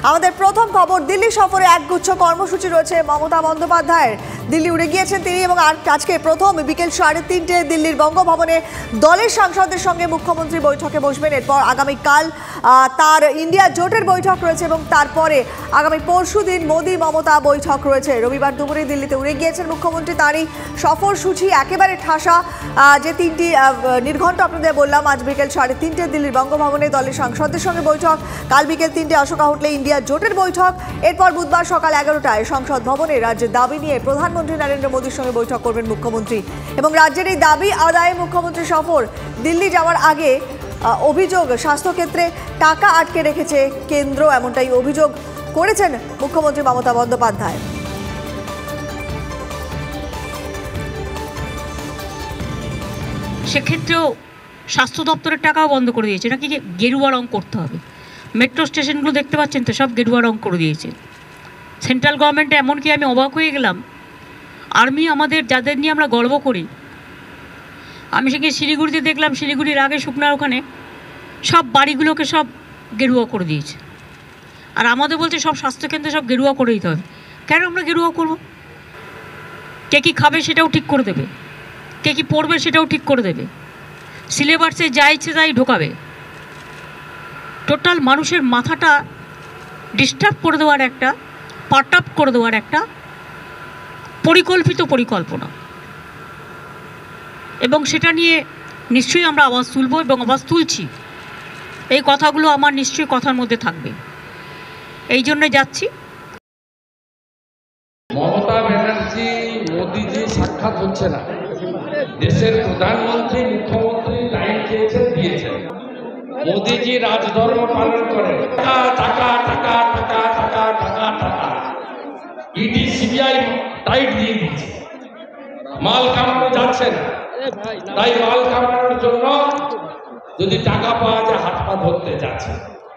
আমাদের প্রথম খবর, দিল্লি সফরে একগুচ্ছ কর্মসূচি রয়েছে মমতা বন্দ্যোপাধ্যায়ের। দিল্লি উড়ে গিয়েছেন তিনি এবং আজকে প্রথম বিকেল 3:30 দিল্লির বঙ্গভবনে দলের সাংসদদের সঙ্গে মুখ্যমন্ত্রী বৈঠকে বসবেন। এরপর আগামীকাল তার ইন্ডিয়া জোটের বৈঠক রয়েছে এবং তারপরে আগামী পরশুদিন মোদি মমতা বৈঠক রয়েছে। রবিবার দুপুরে দিল্লিতে উড়ে গিয়েছেন মুখ্যমন্ত্রী। তারই সফরসূচি একেবারে ঠাসা। যে তিনটি নির্ঘণ্ট আপনাদের বললাম, আজ বিকেল 3:30 দিল্লির বঙ্গভবনে দলের সাংসদদের সঙ্গে বৈঠক, কাল বিকেল 3টে অশোকা হোটেলে ইন্ডিয়া জোটের বৈঠক, এরপর বুধবার সকাল 11টায় সংসদ ভবনে রাজ্যের দাবি নিয়ে প্রধানমন্ত্রী নরেন্দ্র মোদীর সঙ্গে বৈঠক করবেন মুখ্যমন্ত্রী। এবং রাজ্যের এই দাবি আদায়ে মুখ্যমন্ত্রী সফর। দিল্লি যাওয়ার আগে অভিযোগ, স্বাস্থ্যক্ষেত্রে টাকা আটকে রেখেছে কেন্দ্র, এমনটাই অভিযোগ করেছেন মুখ্যমন্ত্রী মমতা বন্দ্যোপাধ্যায়। সেক্ষেত্রেও স্বাস্থ্য দপ্তরের টাকাও বন্ধ করে দিয়েছে, নাকি গেরুয়া রং করতে হবে। মেট্রো স্টেশনগুলো দেখতে পাচ্ছেন তো, সব গেরুয়া রং করে দিয়েছে সেন্ট্রাল গভর্নমেন্টে। এমনকি আমি অবাক হয়ে গেলাম, আর্মি আমাদের যাদের নিয়ে আমরা গর্ব করি, আমি সেখানে শিলিগুড়িতে দেখলাম, শিলিগুড়ির আগে শুকনার ওখানে সব বাড়িগুলোকে সব গেরুয়া করে দিয়েছে। আর আমাদের বলছে সব স্বাস্থ্যকেন্দ্রে সব গেরুয়া করে দিতে হবে। কেন আমরা গেরুয়া করব? কে কী খাবে সেটাও ঠিক করে দেবে, কে কী পড়বে সেটাও ঠিক করে দেবে, সিলেবাসে যা ইচ্ছে তাই ঢোকাবে। টোটাল মানুষের মাথাটা ডিস্টার্ব করে দেওয়ার একটা, পার্ট আপ করে দেওয়ার একটা পরিকল্পিত পরিকল্পনা। এবং সেটা নিয়ে নিশ্চয়ই আমরা আওয়াজ তুলব এবং আওয়াজ তুলছি। এই কথাগুলো আমার নিশ্চয়ই কথার মধ্যে থাকবে, এই জন্য যাচ্ছি। মমতা ব্যানার্জি মোদিজি সাক্ষাৎ হচ্ছে না, দেশের প্রধানমন্ত্রী মুখ্যমন্ত্রী লাইন খেয়েছেন, দিয়েছেন। মোদিজি রাজধর্ম পালন করে, টাকা টাকা টাকা টাকা টাকা টাকা টাকা, ইডি সিবিআই টাইট দিয়ে দিচ্ছে, মাল কামানো যাচ্ছে না। তাই মাল কামানোর জন্য যদি টাকা পাওয়া যায় হাত পা ধরতে যাচ্ছে,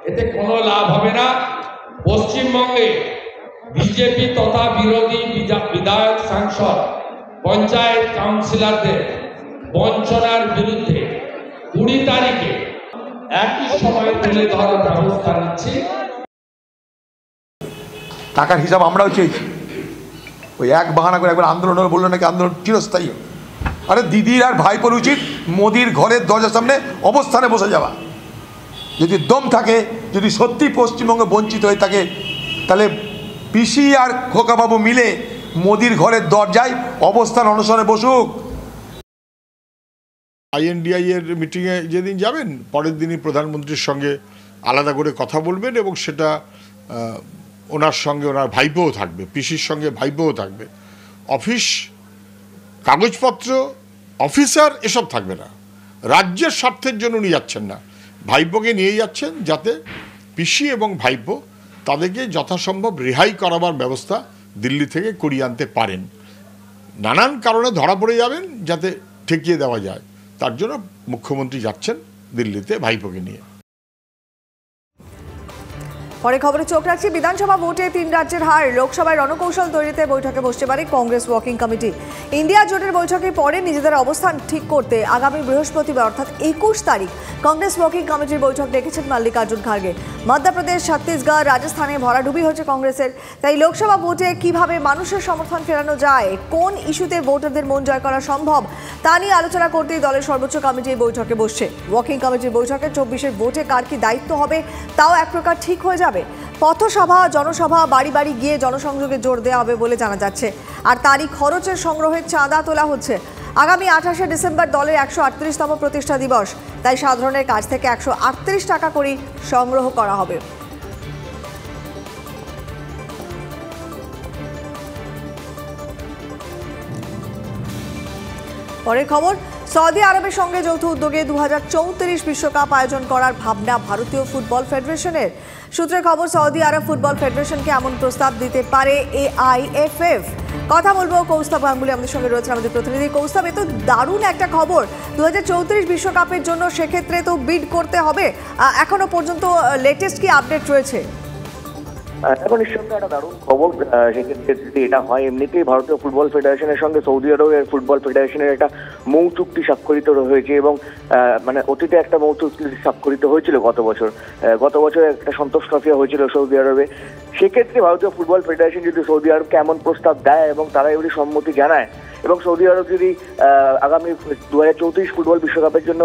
এতে কোনো লাভ হবে না। পশ্চিমবঙ্গে বিজেপি তথা বিরোধী বিধায়ক, সাংসদ, পঞ্চায়েত কাউন্সিলরদের বঞ্চনার বিরুদ্ধে 20 তারিখে একই সময় তুলে ধরার ব্যবস্থা নিচ্ছি। টাকার হিসাব আমরাও চেয়েছি। ওই এক বাহানা করে একবার আন্দোলন বললো নাকি আন্দোলন চিরস্থায়ী। আরে দিদির আর ভাইপোর উচিত মোদির ঘরের দরজার সামনে অবস্থানে বসে যাওয়া। যদি দম থাকে, যদি সত্যি পশ্চিমবঙ্গ বঞ্চিত হয়ে থাকে, তাহলে পিসি আর খোকাবাবু মিলে মোদির ঘরের দরজায় অবস্থান অনশনে বসুক। INDI এর মিটিংয়ে যেদিন যাবেন, পরের দিনই প্রধানমন্ত্রীর সঙ্গে আলাদা করে কথা বলবেন এবং সেটা ওনার সঙ্গে ওনার ভাইপোও থাকবে, পিসির সঙ্গে ভাইপোও থাকবে। অফিস কাগজপত্র, অফিসার এসব থাকবে না। রাজ্যের স্বার্থের জন্য উনি যাচ্ছেন না, ভাইপোকে নিয়ে যাচ্ছেন যাতে পিসি এবং ভাইপো তাদেরকে যথাসম্ভব রেহাই করাবার ব্যবস্থা দিল্লি থেকে করিয়ে আনতে পারেন। নানান কারণে ধরা পড়ে যাবেন, যাতে ঠেকিয়ে দেওয়া যায়, তার জন্য মুখ্যমন্ত্রী যাচ্ছেন দিল্লিতে ভাইপোকে নিয়ে। পরে খবরে চোখ রাখছি। বিধানসভা ভোটে 3 রাজ্যের হার, লোকসভায় রণকৌশল তৈরিতে বৈঠকে বসতে পারে কংগ্রেস ওয়ার্কিং কমিটি। ইন্ডিয়া জোটের বৈঠকে পরে নিজেদের অবস্থান ঠিক করতে আগামী বৃহস্পতিবার অর্থাৎ 21 তারিখ কংগ্রেস ওয়ার্কিং কমিটির বৈঠক ডেকেছেন মল্লিকার্জুন খার্গে। মধ্যপ্রদেশ, ছত্তিশগড়, রাজস্থানে ভরাডুবি হচ্ছে কংগ্রেসের। তাই লোকসভা ভোটে কিভাবে মানুষের সমর্থন ফেরানো যায়, কোন ইস্যুতে ভোটারদের মন জয় করা সম্ভব, তা নিয়ে আলোচনা করতেই দলের সর্বোচ্চ কমিটি এই বৈঠকে বসছে। ওয়ার্কিং কমিটির বৈঠকে 24-এর ভোটে কার কি দায়িত্ব হবে তাও এক প্রকার ঠিক হয়ে যাবে। পথসভা, জনসভা, বাড়ি বাড়ি গিয়ে জনসংযোগে জোর দেওয়া হবে বলে জানা যাচ্ছে। আর তারই খরচের সংগ্রহের চাঁদা তোলা হচ্ছে। আগামী 28শে ডিসেম্বর দলের 138তম প্রতিষ্ঠা দিবস, তাই সাধারণের কাছ থেকে 138 টাকা করে সংগ্রহ করা হবে। পরের খবর, সৌদি আরবের সঙ্গে যৌথ উদ্যোগে 2034 বিশ্বকাপ আয়োজন করার ভাবনা ভারতীয় ফুটবল ফেডারেশনের। সূত্রের খবর, সৌদি আরব ফুটবল ফেডারেশনকে এমন প্রস্তাব দিতে পারে AIFF। কথা বলবো কৌস্তব গাঙ্গুলি, আমাদের সঙ্গে রয়েছে আমাদের প্রতিনিধি। কৌস্তব, এ তো দারুণ একটা খবর। 2034 বিশ্বকাপের জন্য সেক্ষেত্রে তো বিড করতে হবে। এখনো পর্যন্ত লেটেস্ট কি আপডেট রয়েছে? এখন নিঃসন্দেহে একটা দারুণ খবর। সেক্ষেত্রে যদি এটা হয়, এমনিতেই ভারতীয় ফুটবল ফেডারেশনের সঙ্গে সৌদি আরবের ফুটবল ফেডারেশনের একটা মৌ চুক্তি স্বাক্ষরিত হয়েছে এবং মানে অতীতে একটা মৌ চুক্তি স্বাক্ষরিত হয়েছিল গত বছর একটা সন্তোষ ট্রফি হয়েছিল সৌদি আরবে। সেক্ষেত্রে ভারতীয় ফুটবল ফেডারেশন যদি সৌদি আরবকে এমন প্রস্তাব দেয় এবং তারা যদি সম্মতি জানায় এবং সৌদি আরব যদি আগামী 2034 ফুটবল বিশ্বকাপের জন্য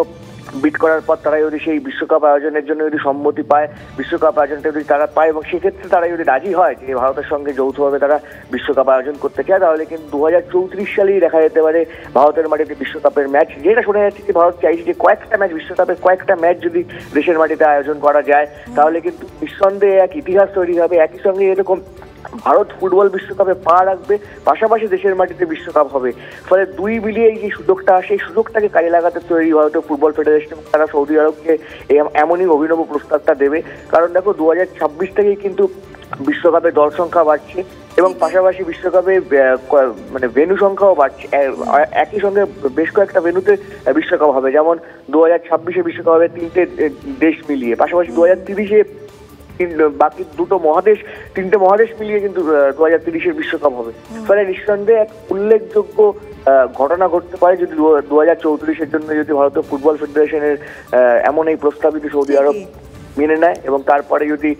বিট করার পর তারা যদি সেই বিশ্বকাপ আয়োজনের জন্য যদি সম্মতি পায়, বিশ্বকাপ আয়োজনটা যদি তারা পায় এবং সেক্ষেত্রে তারা যদি রাজি হয় যে ভারতের সঙ্গে যৌথভাবে তারা বিশ্বকাপ আয়োজন করতে চায়, তাহলে কিন্তু 2034 সালেই দেখা যেতে পারে ভারতের মাটিতে বিশ্বকাপের ম্যাচ। যেটা শোনা যাচ্ছে যে ভারত চাইছে যে বিশ্বকাপের কয়েকটা ম্যাচ যদি দেশের মাটিতে আয়োজন করা যায়, তাহলে কিন্তু নিঃসন্দেহে এক ইতিহাস তৈরি হবে। একই সঙ্গে এরকম ভারত ফুটবল বিশ্বকাপে পা রাখবে, পাশাপাশি দেশের মাটিতে বিশ্বকাপ হবে। ফলে দুই মিলিয়ে এই যে সুযোগটা, সেই সুযোগটাকে কাজে লাগাতে তৈরি ভারতীয় ফুটবল ফেডারেশন এবং তারা সৌদি আরবকে এমনই অভিনব প্রস্তাবটা দেবে। কারণ দেখো 2026 থেকেই কিন্তু বিশ্বকাপের দল সংখ্যা বাড়ছে এবং পাশাপাশি বিশ্বকাপে মানে ভেন্যু সংখ্যাও বাড়ছে। একই সঙ্গে বেশ কয়েকটা ভেন্যুতে বিশ্বকাপ হবে, যেমন 2026-এ বিশ্বকাপ হবে 3টে দেশ মিলিয়ে, পাশাপাশি 2030-এ বাকি তিনটে মহাদেশ মিলিয়ে কিন্তু 2030-এর বিশ্বকাপ হবে। ফলে নিঃসন্দেহে এক উল্লেখযোগ্য ঘটনা ঘটতে পারে যদি 2034-এর জন্য যদি ভারতীয় ফুটবল ফেডারেশনের এমন এই প্রস্তাব যদি সৌদি আরব মেনে নেয় এবং তারপরে যদি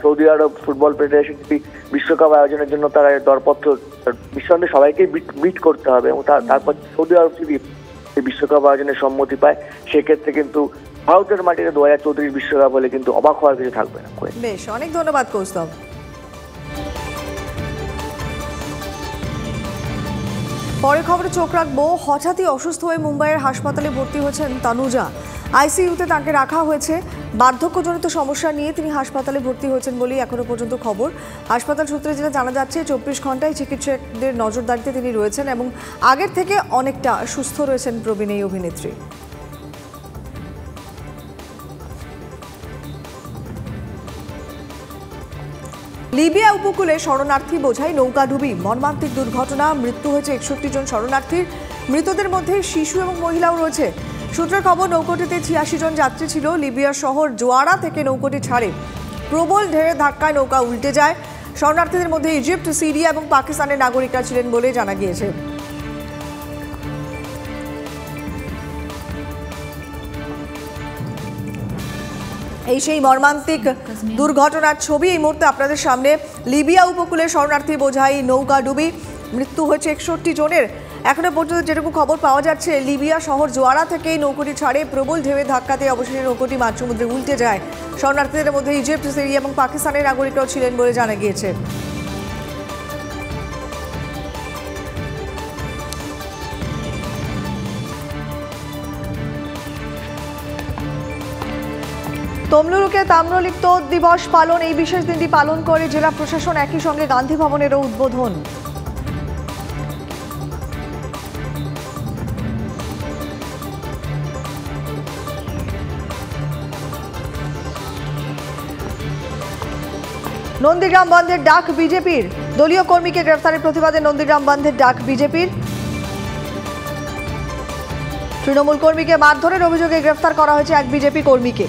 সৌদি আরব ফুটবল ফেডারেশন যদি বিশ্বকাপ আয়োজনের জন্য তারা দরপত্র, নিঃসন্দেহে সবাইকেই বিট করতে হবে এবং তারপর সৌদি আরব যদি বিশ্বকাপ আয়োজনের সম্মতি পায়, সেক্ষেত্রে কিন্তু ভারতের মাটিতে 2034 বিশ্বকাপ হলে কিন্তু অবাক হওয়ার কিছু থাকবে না। বেশ, অনেক ধন্যবাদ কৌস্তব। পরে খবরে চোখ রাখবো। হঠাৎই অসুস্থ হয়ে মুম্বাইয়ের হাসপাতালে ভর্তি হয়েছেন তানুজা। আইসিইউতে তাকে রাখা হয়েছে। বার্ধক্যজনিত সমস্যা নিয়ে তিনি হাসপাতালে ভর্তি হয়েছেন বলেই এখনো পর্যন্ত খবর। হাসপাতাল সূত্রে যেটা জানা যাচ্ছে, 24 ঘন্টায় চিকিৎসকদের নজরদারিতে তিনি রয়েছেন এবং আগের থেকে অনেকটা সুস্থ রয়েছেন প্রবীণ এই অভিনেত্রী। লিবিয়া উপকূলে শরণার্থী বোঝাই নৌকাডুবি, মর্মান্তিক দুর্ঘটনা, মৃত্যু হয়েছে 61 জন শরণার্থীর। মৃতদের মধ্যে শিশু এবং মহিলাও রয়েছে। সূত্রের খবর, নৌকোটিতে 86 জন যাত্রী ছিল। লিবিয়ার শহর জোয়ারা থেকে নৌকোটি ছাড়ে। প্রবল ঢেউয়ের ধাক্কায় নৌকা উল্টে যায়। শরণার্থীদের মধ্যে ইজিপ্ট, সিরিয়া এবং পাকিস্তানের নাগরিকরা ছিলেন বলে জানা গিয়েছে। এই সেই মর্মান্তিক দুর্ঘটনার ছবি এই মুহূর্তে আপনাদের সামনে। লিবিয়া উপকূলে শরণার্থী বোঝাই নৌকা ডুবি, মৃত্যু হয়েছে 61 জনের। এখনো পর্যন্ত যেটুকু খবর পাওয়া যাচ্ছে, লিবিয়া শহর জোয়ারা থেকে নৌকোটি ছাড়ে। প্রবল ঢেউয়ের ধাক্কাতে অবশেষে নৌকোটি মাঝ সমুদ্রে উল্টে যায়। শরণার্থীদের মধ্যে ইজিপ্ট, সিরিয়া এবং পাকিস্তানের নাগরিকরাও ছিলেন বলে জানা গিয়েছে। তমলুকে তাম্রলিপ্ত দিবস পালন, এই বিশেষ দিনটি পালন করে জেলা প্রশাসন। একই সঙ্গে গান্ধী ভবনেরও উদ্বোধন। নন্দীগ্রাম বন্ধের ডাক বিজেপির। দলীয় কর্মীকে গ্রেফতারের প্রতিবাদে নন্দীগ্রাম বন্ধের ডাক বিজেপির। তৃণমূল কর্মীকে মারধরের অভিযোগে গ্রেফতার করা হয়েছে এক বিজেপি কর্মীকে।